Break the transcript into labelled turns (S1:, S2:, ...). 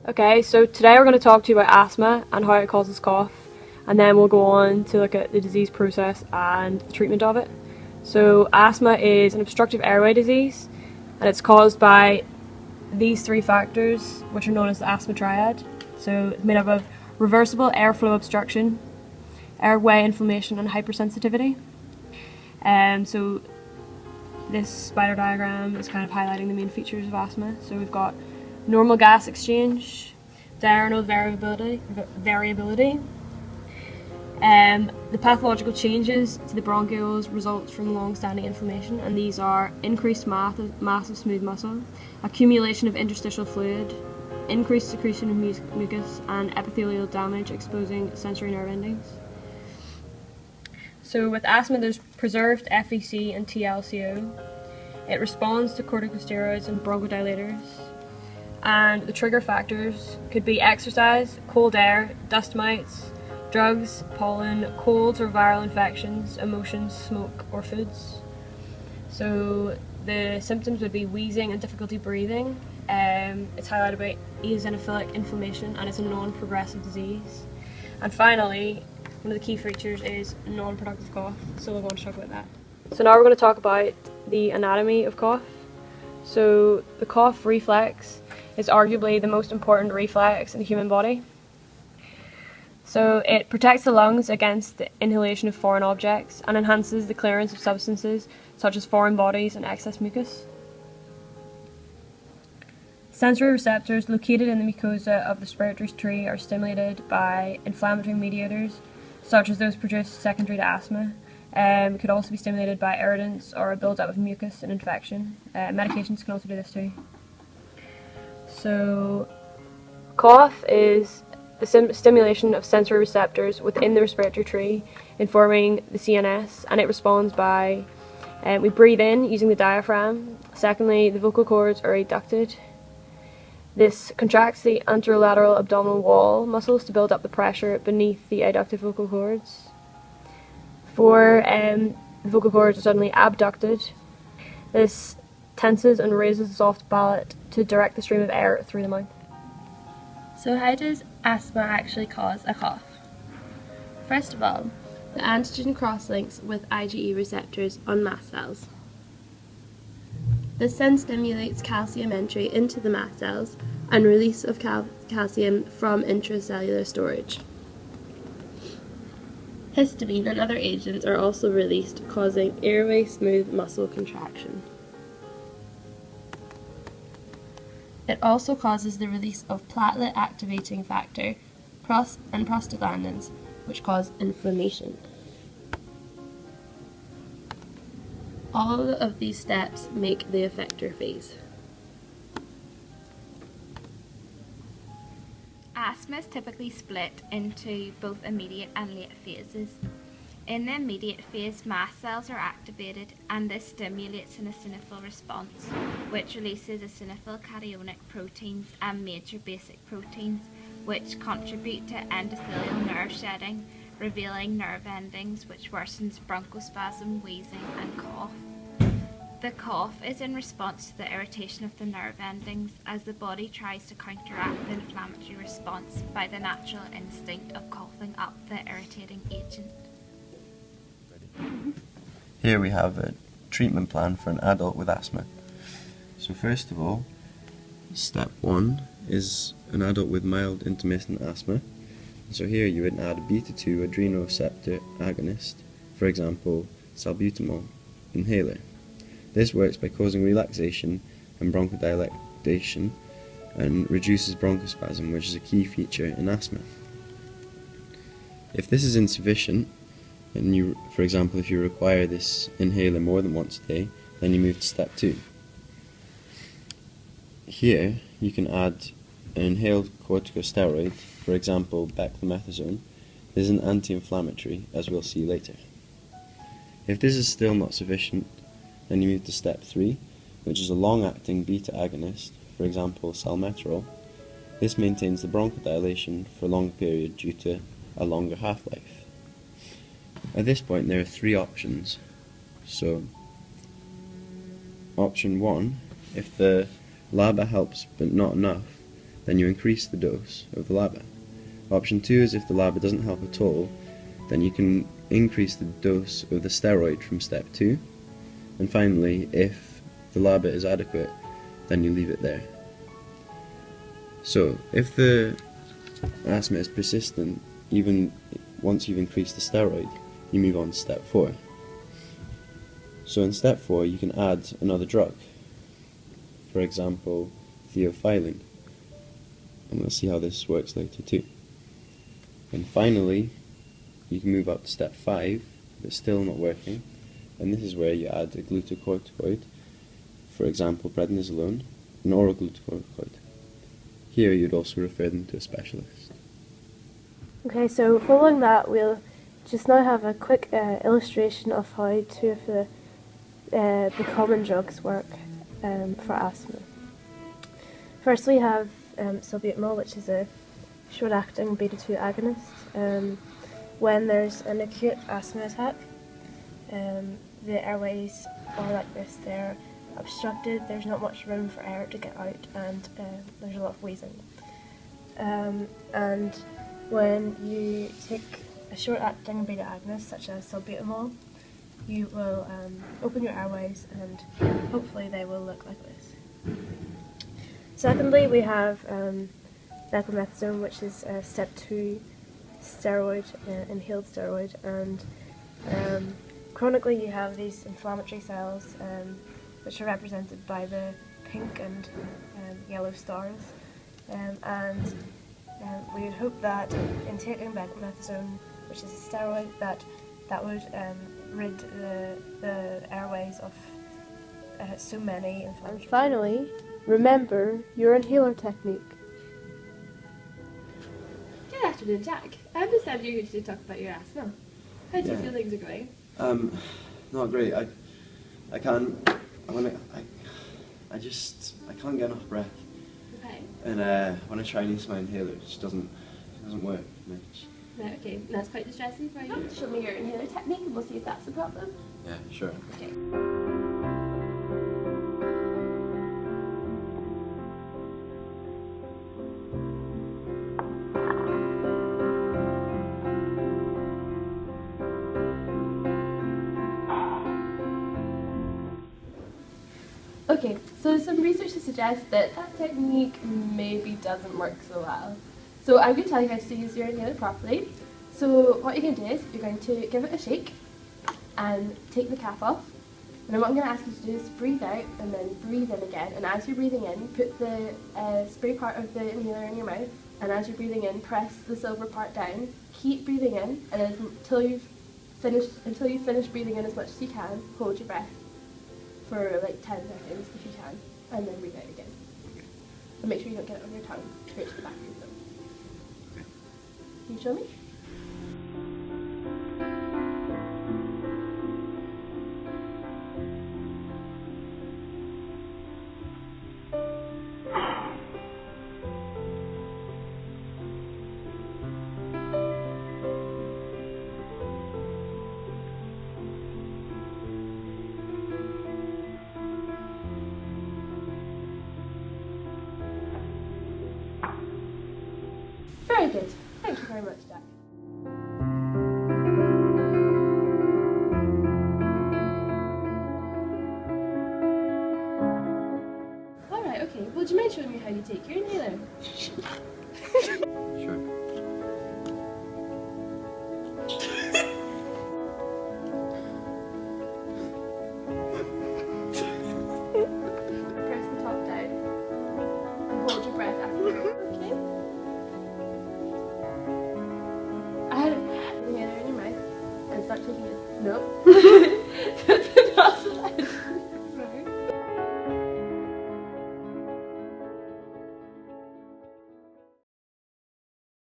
S1: Okay, so today we're going to talk to you about asthma and how it causes cough, and then we'll go on to look at the disease process and the treatment of it. So asthma is an obstructive airway disease, and it's caused by these three factors, which are known as the asthma triad. So it's made up of reversible airflow obstruction, airway inflammation, and hypersensitivity. So this spider diagram is kind of highlighting the main features of asthma. So we've got normal gas exchange, diurnal variability. The pathological changes to the bronchioles results from long-standing inflammation, and these are increased mass of smooth muscle, accumulation of interstitial fluid, increased secretion of mucus, and epithelial damage exposing sensory nerve endings. So with asthma, there's preserved FVC and TLCO. It responds to corticosteroids and bronchodilators. And the trigger factors could be exercise, cold air, dust mites, drugs, pollen, colds or viral infections, emotions, smoke, or foods. So the symptoms would be wheezing and difficulty breathing. It's highlighted by eosinophilic inflammation, and it's a non-progressive disease. And finally, one of the key features is non-productive cough, so we're going to talk about that. So now we're going to talk about the anatomy of cough. So the cough reflex is arguably the most important reflex in the human body. So it protects the lungs against the inhalation of foreign objects and enhances the clearance of substances such as foreign bodies and excess mucus. Sensory receptors located in the mucosa of the respiratory tree are stimulated by inflammatory mediators such as those produced secondary to asthma. It could also be stimulated by irritants or a build-up of mucus and infection. Medications can also do this too. So, cough is the stimulation of sensory receptors within the respiratory tree, informing the CNS, and it responds by we breathe in using the diaphragm. Secondly, the vocal cords are adducted. This contracts the anterolateral abdominal wall muscles to build up the pressure beneath the adducted vocal cords. The vocal cords are suddenly abducted. This tenses and raises the soft palate to direct the stream of air through the mouth.
S2: So how does asthma actually cause a cough? First of all, the antigen cross-links with IgE receptors on mast cells. This then stimulates calcium entry into the mast cells and release of calcium from intracellular storage. Histamine and other agents are also released, causing airway smooth muscle contraction. It also causes the release of platelet activating factor and prostaglandins, which cause inflammation. All of these steps make the effector phase.
S3: Asthma is typically split into both immediate and late phases. In the immediate phase, mast cells are activated, and this stimulates an eosinophil response, which releases eosinophil cationic proteins and major basic proteins, which contribute to endothelial nerve shedding, revealing nerve endings, which worsens bronchospasm, wheezing, and cough. The cough is in response to the irritation of the nerve endings, as the body tries to counteract the inflammatory response by the natural instinct of coughing up the irritating agent.
S4: Here we have a treatment plan for an adult with asthma. So first of all, step 1 is an adult with mild intermittent asthma. So here you would add a beta-2 adrenoreceptor agonist, for example salbutamol inhaler. This works by causing relaxation and bronchodilation and reduces bronchospasm, which is a key feature in asthma. If this is insufficient, and for example, if you require this inhaler more than once a day, then you move to step 2. Here, you can add an inhaled corticosteroid, for example, beclomethasone. This is an anti-inflammatory, as we'll see later. If this is still not sufficient, then you move to step 3, which is a long-acting beta agonist, for example, salmeterol. This maintains the bronchodilation for a longer period due to a longer half-life. At this point there are 3 options. So, option 1, if the LABA helps but not enough, then you increase the dose of the LABA. Option 2 is if the LABA doesn't help at all, then you can increase the dose of the steroid from step 2. And finally, if the LABA is adequate, then you leave it there. So, if the asthma is persistent, even once you've increased the steroid, you move on to step 4. So in step 4 you can add another drug, for example theophylline, and we'll see how this works later too. And finally you can move up to step 5, but still not working, and this is where you add a glucocorticoid, for example prednisolone, an oral glucocorticoid. Here you'd also refer them to a specialist.
S2: Okay, so following that, we'll just now have a quick illustration of how two of the common drugs work for asthma. First, we have salbutamol, which is a short-acting beta-2 agonist. When there's an acute asthma attack, the airways are like this. They're obstructed, there's not much room for air to get out, and there's a lot of wheezing. And when you take a short-acting beta agonist, such as salbutamol, you will open your airways, and hopefully they will look like this. Secondly, we have beclomethasone, which is a step 2 steroid, inhaled steroid, and chronically you have these inflammatory cells which are represented by the pink and yellow stars, and we would hope that in taking beclomethasone, which is a steroid, that would rid the airways of so many inflammatory. And finally, remember your inhaler technique.
S5: Good afternoon, Jack. I understand you're here to talk about your asthma. How do you feel things are going?
S4: Not great. I can't get enough breath.
S5: Okay.
S4: And when I try and use my inhaler, it just doesn't work much.
S5: Right, okay, that's quite distressing for you. Show me your inhaler technique and we'll see if that's the problem.
S4: Yeah, sure.
S5: Okay. Okay, so there's some research to suggest that that technique maybe doesn't work so well. So I'm going to tell you how to use your inhaler properly. So what you're going to do is you're going to give it a shake and take the cap off. And then what I'm going to ask you to do is breathe out and then breathe in again. And as you're breathing in, put the spray part of the inhaler in your mouth. And as you're breathing in, press the silver part down. Keep breathing in, and until you finish breathing in as much as you can, hold your breath for like 10 seconds if you can, and then breathe out again. And make sure you don't get it on your tongue, straight to the back of your throat.
S4: Okay.
S5: Can you show me? Very good. Thank you very much, Jack. Alright, okay. Well, do you mind showing me how you take your inhaler?
S4: Sure.
S5: Press the top down and hold your breath after. Okay? I had an inhaler in your mouth and start taking it. No.